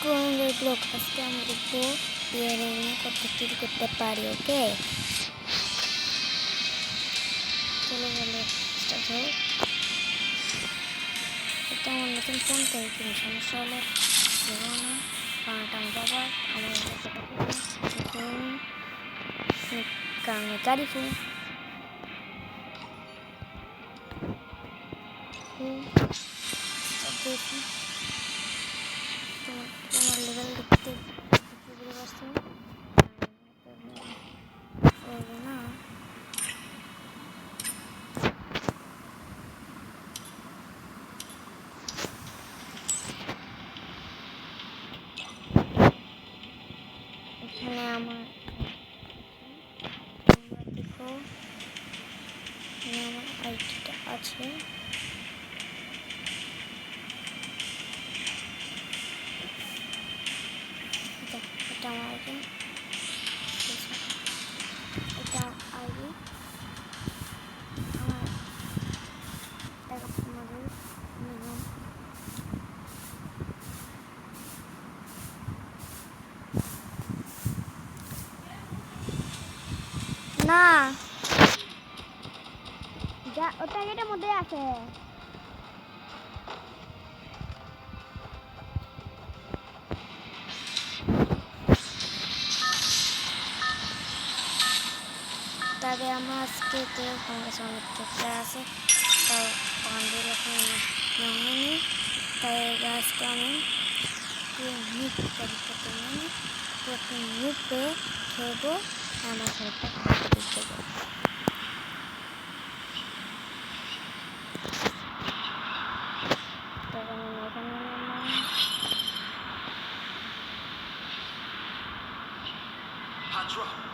আসসালামু ব্লগ আজকে আমি দেখবো ডিআইওয়াই কত চুরি করতে পারি। ওকে চলো বলে স্টার্ট হোক। এটা আমার নতুন ফোন, তাই কোনো সমস্যা হলে দেবো না, কারণ এটা আমার বাবার আমার ফোন, কারণ গাড়ি ফোন দেখি তোমার লেভেল দেখতে বুঝতে পারছো না? এখানে আমার দেখো আমার আইডিটা আছে, এটা আমার আইডি, এটা আইডি আমার টাকা আমাদের না যা ও প্যাকেটের মধ্যে আছে। তবে আমার আজকে তো কংগ্রেস অনেক ক্ষেত্রে আছে, তাও পান্ডুর এখন হয়নি, তাই আজকে আমি মুখ পরীক্ষা মানে প্রথম মুখে খেলবো, আমার ঘরটা দেখতে দেবো।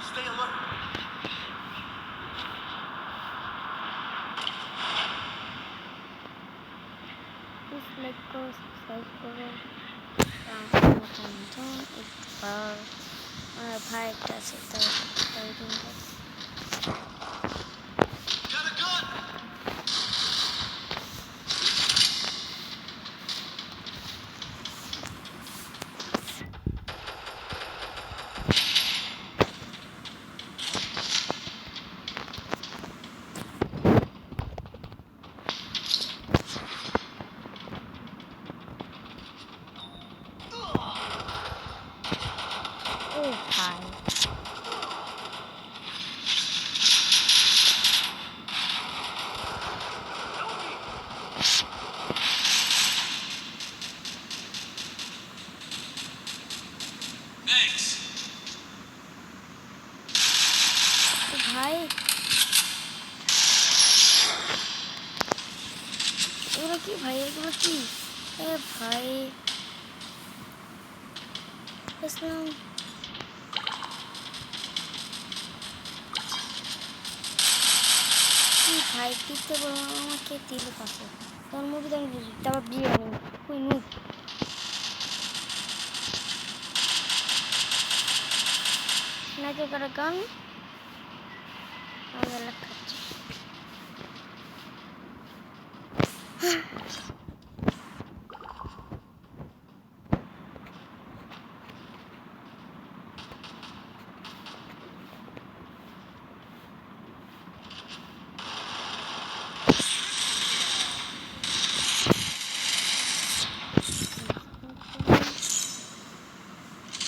Stay alert. Please like করো, সাবস্ক্রাইব করো। একবার আমার ভাই একটা আছে, তাই Got a gun. ও ভাই Thanks. ভাই এগুলো কি ভাই, এগুলো কি? এ ভাই ইসলাম কি ভাই, দিতে বলো আমাকে দিলে পাশে তোর মুভি তো আমি বুঝি, তারপর বিরিয়ানি ওই নুক নাকি করে গান আমাদের লেখাচ্ছি।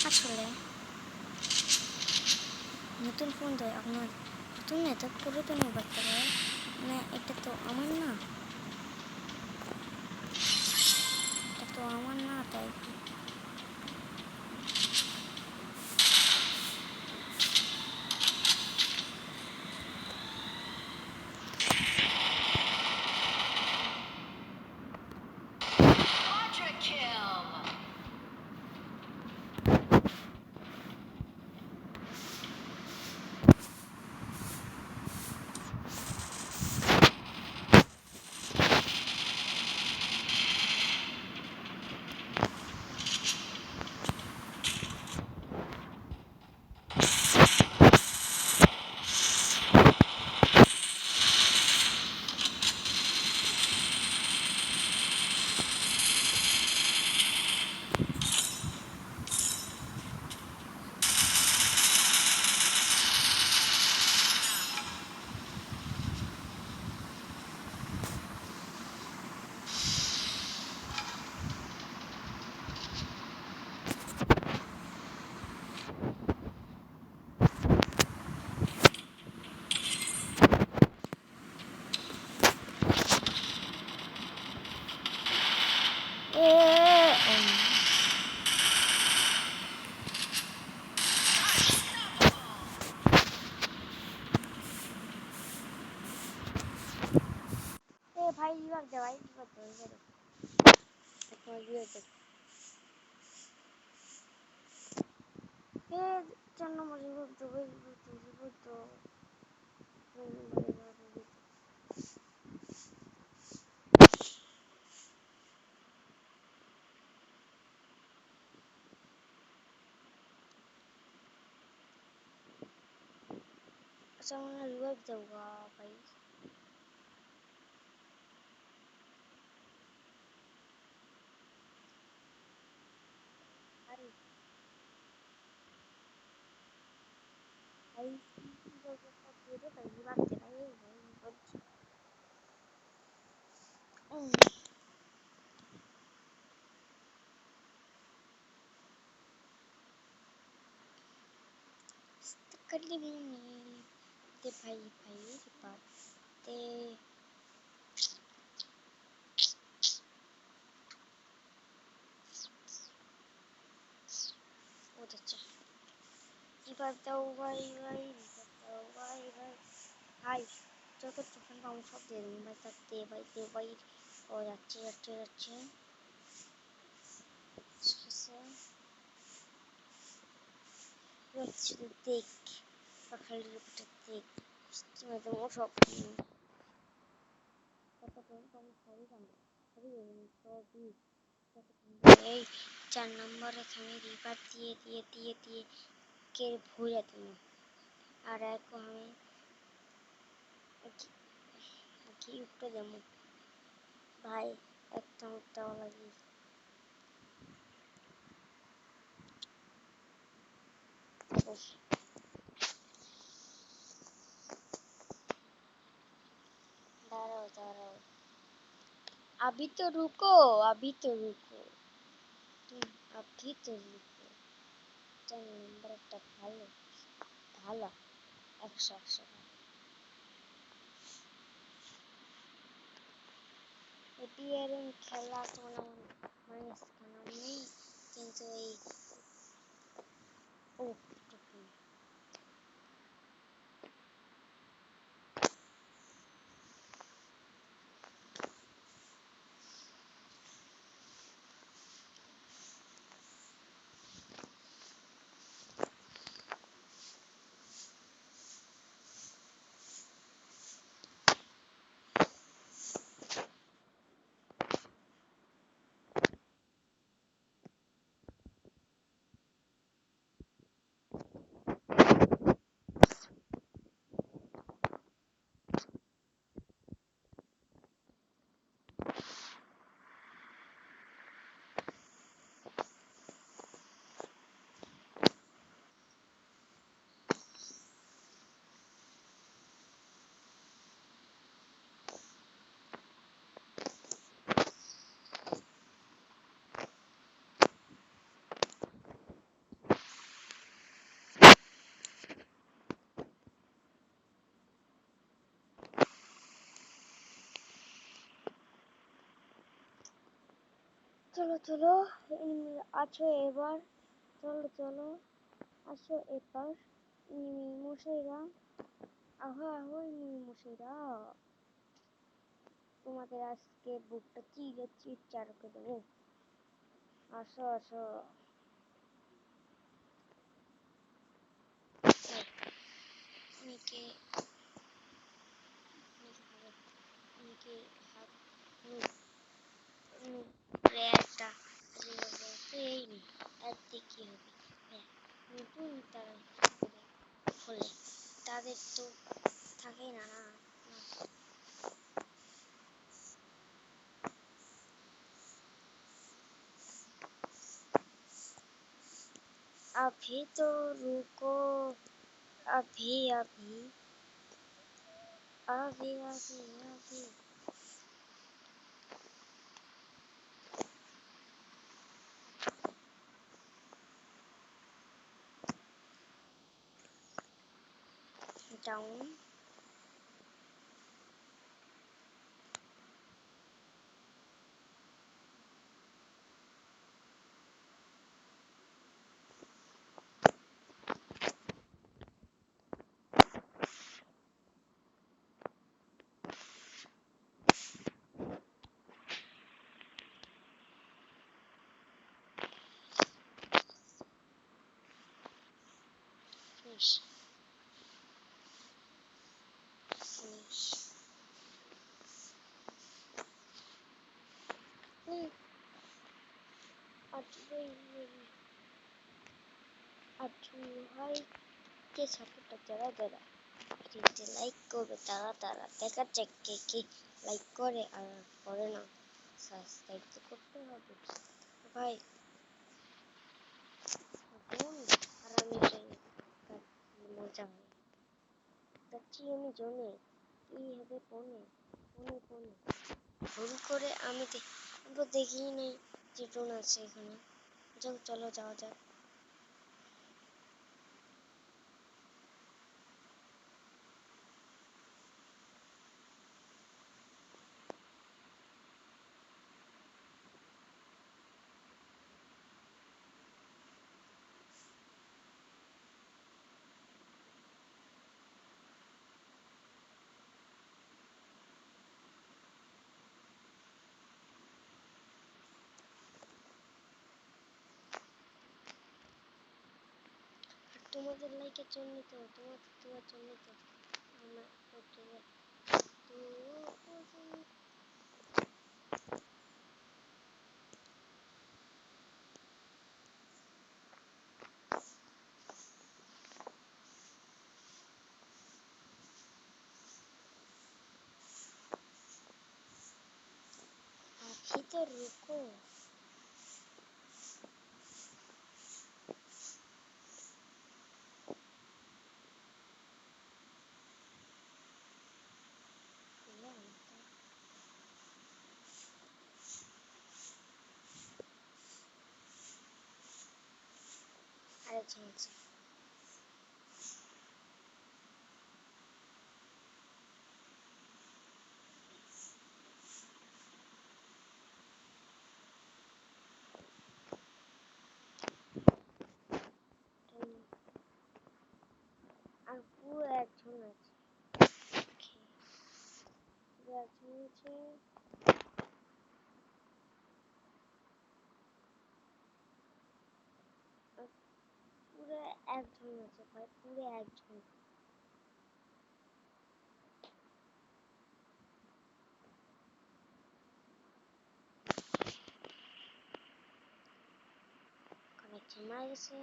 আসলে নতুন ফোন তো আপনার নতুন না, তো পুরাতনই করতে পারে না, এটা তো আমার না, এটা তো আমার না, তাই Quadra kill. ভাই রিভার দে ভাই রিভার দে তোমার রিভার দে 4 নম্বর রিভার দে রিভার দে अच्छा मैं रिवाइव दूंगा भाई अरे भाई रिवाइव सब दे दे भाई रिवाइव दे भाई कर ली ते भाई भाई ते बहुत अच्छा रिवाइव दूंगा रिवाइव दूंगा रिवाइव भाई যত টোকেন পাবো সব দিয়ে দেবো ভাই দে ভাই ও যাচ্ছে শুধু দেখ পাখালির উপরটা দেখ তুমি তো সব কত টোকেন পাবো সবই জানো সবই এই 4 নম্বরে আমি রিভার দিয়ে কে ভুলে তুমি আর এক আমি কি উঠতে দেবো ভাই একটা উঠতেও লাগি दाঁড়াও अभी तो रुको अभी तो रुको 4 নম্বর একটা ভালো ভালো 100 এপিআরএম খেলা কোনো মানে স্থান নেই কিন্তু এই ও চলো আছো এবার চলো আসো এবার মশাইরা আহো মশাইরা তোমাদের আজকে বুকটা চিৎকার করে দেবো আসো নিকে হাত একটা এই একদিকে কি হবে নতুন তারা খোলে তাদের তো থাকে না अभी तो रुको अभी ডাউন। Finish. Finish. ভাই কে সাপোর্টটা যারা যারা ভিডিওতে লাইক করবে তারা তারা দেখা যাক কে কে লাইক করে আর করে না। সাবস্ক্রাইব তো করতে হবে ভাই। বোন আর আমি যাই, মজা হয় যাচ্ছি আমি জোনে। কি হবে ফোনে ফোনে ফোনে ভুল করে আমি দেখিই নেই যে ড্রোন আছে এখানে। যাও চলো যাওয়া যাক। তোমাদের লাইকের জন্য তো তোমার জন্য তো আমার अभी तो रुको। अरे चेंज আর পুরো একজন আছে। পুরো একজন আছে। আর পুরো একজন আছে ভাই, পুরো একজন। কানেক্ট মারা গেছে।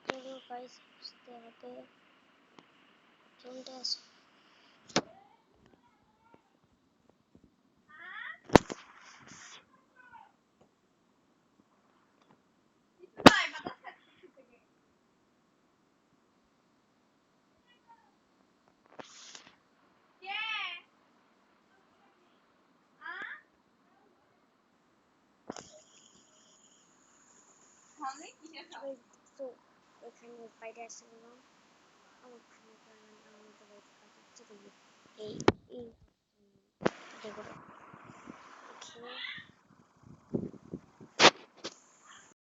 চলো গাইস আসতে হবে। চলতে আসো। তো এখানে বাইরে আসে গেলাম। আমার ফোন করলাম আমাদের এই কাজ হচ্ছে এই এই দেখো। ওকে